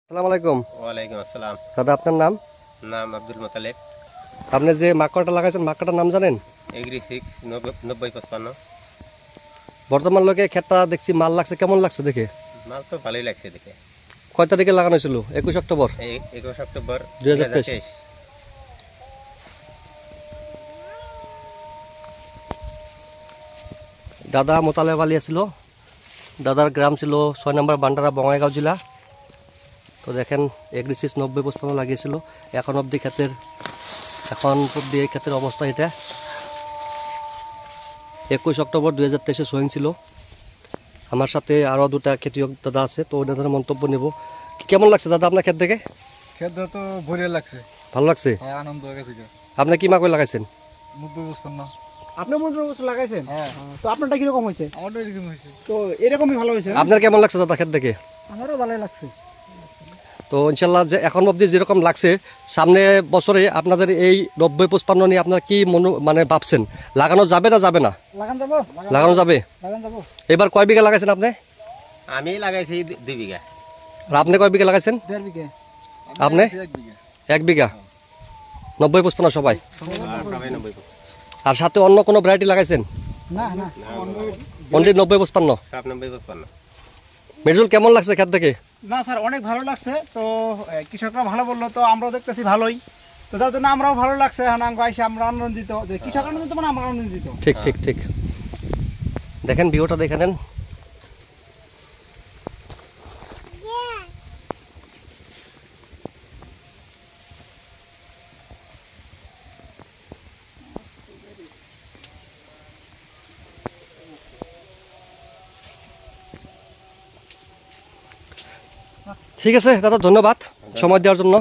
আসসালামু আলাইকুম। ওয়ালাইকুম আসসালাম। দাদা আপনার নাম? নাম আব্দুল মোতালেব। আপনি যে মাকড়টা লাগাইছেন মাকড়টার নাম জানেন? এগ্রি 6 9055। বর্তমান লোকে ক্ষেতটা দেখছি মাল লাগছে, কেমন লাগছে দেখে? মাল তো ভালোই লাগছে দেখে। কয় তারিখে লাগানো হয়েছিল? 21 অক্টোবর 21 অক্টোবর 2023। 2023। দাদা মোতালেব আলী ছিল, দাদার গ্রাম ছিল 6 নম্বর বান্ডারা, বঙ্গাইগাঁও জেলা। তো দেখেন এগ্রি 6 9055 লাগিয়েছিল। এখন অবধি এই ক্ষেতের অবস্থা এটা। 21 অক্টোবর 2023 সোয়িং ছিল। আমার সাথে আরও দুটা খেতিয়ক দাদা আছে, তো ওই দাদার মন্তব্য নেব। কেমন লাগছে দাদা আপনার ক্ষেত দেখে? খেতে তো ভরিয়া লাগছে, ভালো লাগছে? হ্যাঁ আনন্দ হয়ে গেছে। আপনি কি মাকড় লাগাইছেন? 90-55। আপনি 15 বছর লাগাইছেন? হ্যাঁ, তো আপনারটা কিরকম হয়েছে? আমারও এরকম হয়েছে। তো এরকমই ভালো হয়েছে? আপনার কেমন লাগছে দাদা ক্ষেত দেখে? আমারও ভালোই লাগছে। তো ইনশাল্লাহ যে এখন অবধি যেরকম লাগছে, সামনে বছরে আপনাদের এই 90-55 নিয়ে আপনার কি মানে ভাবছেন? লাগানো যাবে না যাবে না? লাগান যাবো? লাগানো যাবে। লাগান যাবো। এবার কয় বিঘা লাগাইছেন আপনি? আমি লাগাইছি 2 বিঘা। আর আপনি কয় বিঘা লাগাইছেন? 1.5 বিঘা। আপনি? 1 বিঘা। 1 বিঘা। 90-55 সবাই। আর সবাই 90। আর সাথে অন্য কোনো ভ্যারাইটি লাগাইছেন? না না, অনলি 90-55। সব 90-55। মির্জুল কেমন লাগছে ক্ষেত দেখে? না স্যার, অনেক ভালো লাগছে। তো কৃষকরা ভালো বললো, তো আমরাও দেখতেছি ভালোই। তো যার জন্য আমরাও ভালো লাগছে, আমরা আনন্দিত যে কৃষক আনন্দিত মানে আমরা আনন্দিত। ঠিক ঠিক ঠিক। দেখেন ভিউটা দেখে নেন। ঠিক আছে দাদা, ধন্যবাদ সময় দেওয়ার জন্য।